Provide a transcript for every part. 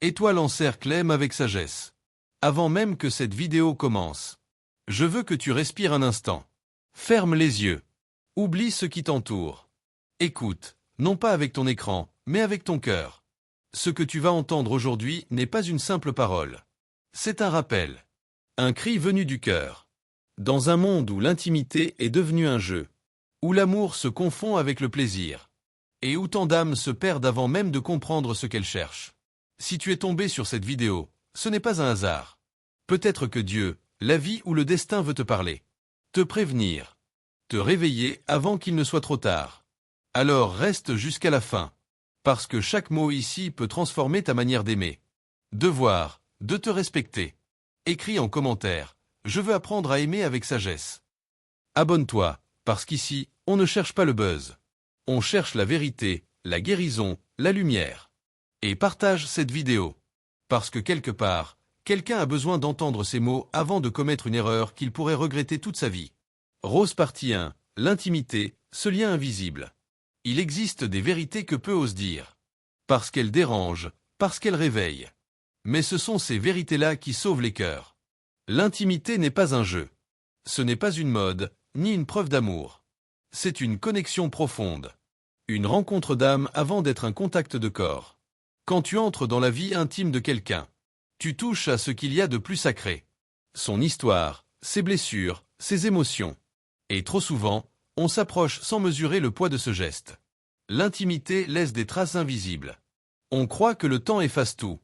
Étoile en cercle aime avec sagesse. Avant même que cette vidéo commence, je veux que tu respires un instant. Ferme les yeux. Oublie ce qui t'entoure. Écoute, non pas avec ton écran, mais avec ton cœur. Ce que tu vas entendre aujourd'hui n'est pas une simple parole. C'est un rappel. Un cri venu du cœur. Dans un monde où l'intimité est devenue un jeu, où l'amour se confond avec le plaisir, et où tant d'âmes se perdent avant même de comprendre ce qu'elles cherchent. Si tu es tombé sur cette vidéo, ce n'est pas un hasard. Peut-être que Dieu, la vie ou le destin veut te parler. Te prévenir. Te réveiller avant qu'il ne soit trop tard. Alors reste jusqu'à la fin. Parce que chaque mot ici peut transformer ta manière d'aimer. De voir, de te respecter. Écris en commentaire. Je veux apprendre à aimer avec sagesse. Abonne-toi, parce qu'ici, on ne cherche pas le buzz. On cherche la vérité, la guérison, la lumière. Et partage cette vidéo. Parce que quelque part, quelqu'un a besoin d'entendre ces mots avant de commettre une erreur qu'il pourrait regretter toute sa vie. Rose partie 1, l'intimité, ce lien invisible. Il existe des vérités que peu osent dire. Parce qu'elles dérangent, parce qu'elles réveillent. Mais ce sont ces vérités-là qui sauvent les cœurs. L'intimité n'est pas un jeu. Ce n'est pas une mode, ni une preuve d'amour. C'est une connexion profonde. Une rencontre d'âme avant d'être un contact de corps. Quand tu entres dans la vie intime de quelqu'un, tu touches à ce qu'il y a de plus sacré. Son histoire, ses blessures, ses émotions. Et trop souvent, on s'approche sans mesurer le poids de ce geste. L'intimité laisse des traces invisibles. On croit que le temps efface tout.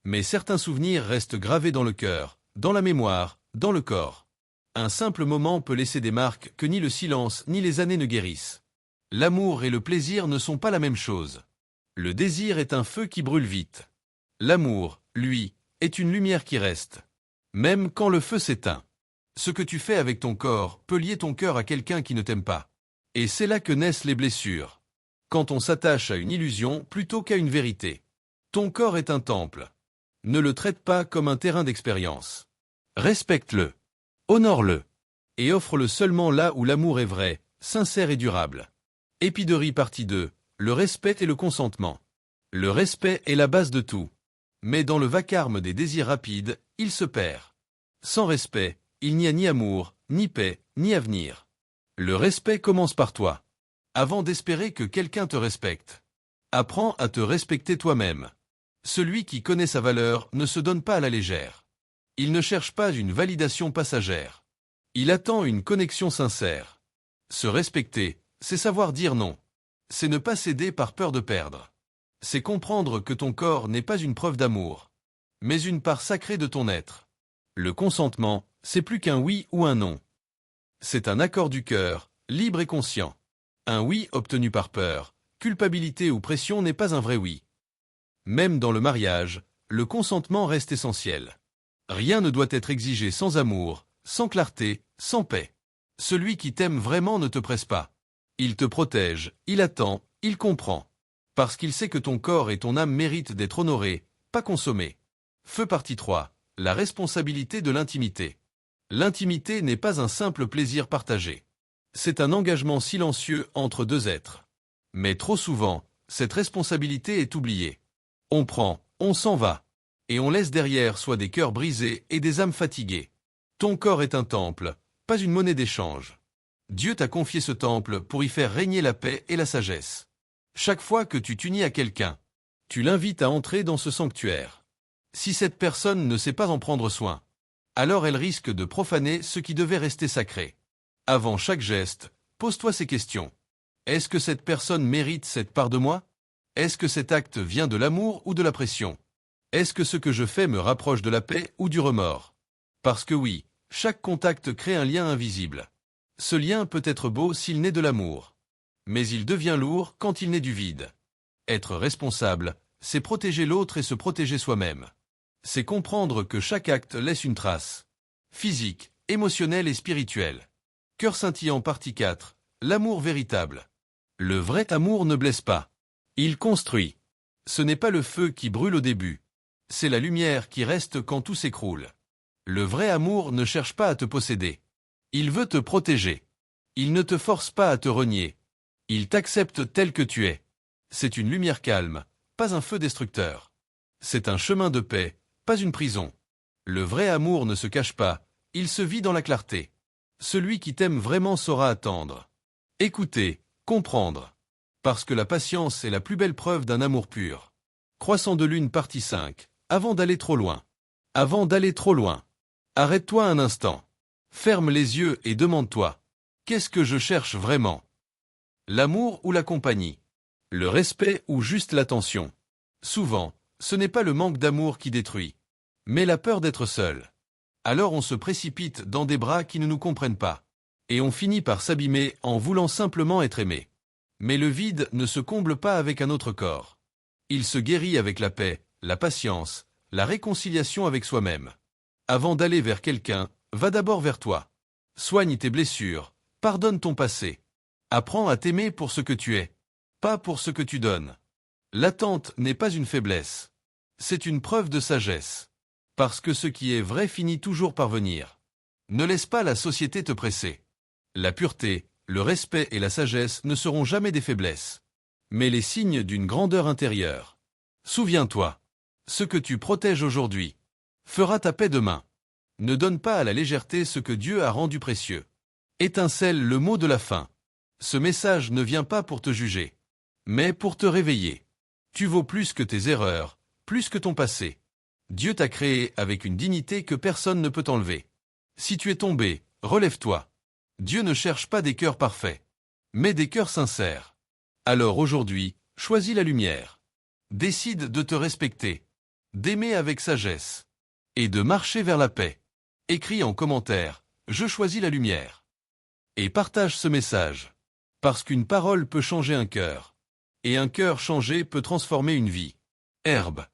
Mais certains souvenirs restent gravés dans le cœur, dans la mémoire, dans le corps. Un simple moment peut laisser des marques que ni le silence ni les années ne guérissent. L'amour et le plaisir ne sont pas la même chose. Le désir est un feu qui brûle vite. L'amour, lui, est une lumière qui reste. Même quand le feu s'éteint. Ce que tu fais avec ton corps peut lier ton cœur à quelqu'un qui ne t'aime pas. Et c'est là que naissent les blessures. Quand on s'attache à une illusion plutôt qu'à une vérité. Ton corps est un temple. Ne le traite pas comme un terrain d'expérience. Respecte-le. Honore-le. Et offre-le seulement là où l'amour est vrai, sincère et durable. Épiderie partie 2. Le respect et le consentement. Le respect est la base de tout. Mais dans le vacarme des désirs rapides, il se perd. Sans respect, il n'y a ni amour, ni paix, ni avenir. Le respect commence par toi. Avant d'espérer que quelqu'un te respecte. Apprends à te respecter toi-même. Celui qui connaît sa valeur ne se donne pas à la légère. Il ne cherche pas une validation passagère. Il attend une connexion sincère. Se respecter, c'est savoir dire non. C'est ne pas céder par peur de perdre. C'est comprendre que ton corps n'est pas une preuve d'amour, mais une part sacrée de ton être. Le consentement, c'est plus qu'un oui ou un non. C'est un accord du cœur, libre et conscient. Un oui obtenu par peur, culpabilité ou pression n'est pas un vrai oui. Même dans le mariage, le consentement reste essentiel. Rien ne doit être exigé sans amour, sans clarté, sans paix. Celui qui t'aime vraiment ne te presse pas. Il te protège, il attend, il comprend. Parce qu'il sait que ton corps et ton âme méritent d'être honorés, pas consommés. Feu partie 3. La responsabilité de l'intimité. L'intimité n'est pas un simple plaisir partagé. C'est un engagement silencieux entre deux êtres. Mais trop souvent, cette responsabilité est oubliée. On prend, on s'en va. Et on laisse derrière soit des cœurs brisés et des âmes fatiguées. Ton corps est un temple, pas une monnaie d'échange. Dieu t'a confié ce temple pour y faire régner la paix et la sagesse. Chaque fois que tu t'unis à quelqu'un, tu l'invites à entrer dans ce sanctuaire. Si cette personne ne sait pas en prendre soin, alors elle risque de profaner ce qui devait rester sacré. Avant chaque geste, pose-toi ces questions. Est-ce que cette personne mérite cette part de moi? Est-ce que cet acte vient de l'amour ou de la pression? Est-ce que ce que je fais me rapproche de la paix ou du remords? Parce que oui, chaque contact crée un lien invisible. Ce lien peut être beau s'il naît de l'amour. Mais il devient lourd quand il naît du vide. Être responsable, c'est protéger l'autre et se protéger soi-même. C'est comprendre que chaque acte laisse une trace. Physique, émotionnelle et spirituelle. Cœur scintillant partie 4. L'amour véritable. Le vrai amour ne blesse pas. Il construit. Ce n'est pas le feu qui brûle au début. C'est la lumière qui reste quand tout s'écroule. Le vrai amour ne cherche pas à te posséder. Il veut te protéger. Il ne te force pas à te renier. Il t'accepte tel que tu es. C'est une lumière calme, pas un feu destructeur. C'est un chemin de paix, pas une prison. Le vrai amour ne se cache pas, il se vit dans la clarté. Celui qui t'aime vraiment saura attendre. Écouter, comprendre. Parce que la patience est la plus belle preuve d'un amour pur. Croissant de lune partie 5. Avant d'aller trop loin. Avant d'aller trop loin. Arrête-toi un instant. Ferme les yeux et demande-toi. Qu'est-ce que je cherche vraiment? L'amour ou la compagnie? Le respect ou juste l'attention? Souvent, ce n'est pas le manque d'amour qui détruit, mais la peur d'être seul. Alors on se précipite dans des bras qui ne nous comprennent pas. Et on finit par s'abîmer en voulant simplement être aimé. Mais le vide ne se comble pas avec un autre corps. Il se guérit avec la paix, la patience, la réconciliation avec soi-même. Avant d'aller vers quelqu'un, va d'abord vers toi. Soigne tes blessures, pardonne ton passé. Apprends à t'aimer pour ce que tu es, pas pour ce que tu donnes. L'attente n'est pas une faiblesse. C'est une preuve de sagesse. Parce que ce qui est vrai finit toujours par venir. Ne laisse pas la société te presser. La pureté, le respect et la sagesse ne seront jamais des faiblesses, mais les signes d'une grandeur intérieure. Souviens-toi, ce que tu protèges aujourd'hui fera ta paix demain. Ne donne pas à la légèreté ce que Dieu a rendu précieux. Étincelle le mot de la fin. Ce message ne vient pas pour te juger, mais pour te réveiller. Tu vaux plus que tes erreurs, plus que ton passé. Dieu t'a créé avec une dignité que personne ne peut t'enlever. Si tu es tombé, relève-toi. Dieu ne cherche pas des cœurs parfaits, mais des cœurs sincères. Alors aujourd'hui, choisis la lumière. Décide de te respecter, d'aimer avec sagesse, et de marcher vers la paix. Écris en commentaire, je choisis la lumière. Et partage ce message. Parce qu'une parole peut changer un cœur. Et un cœur changé peut transformer une vie. Herbe.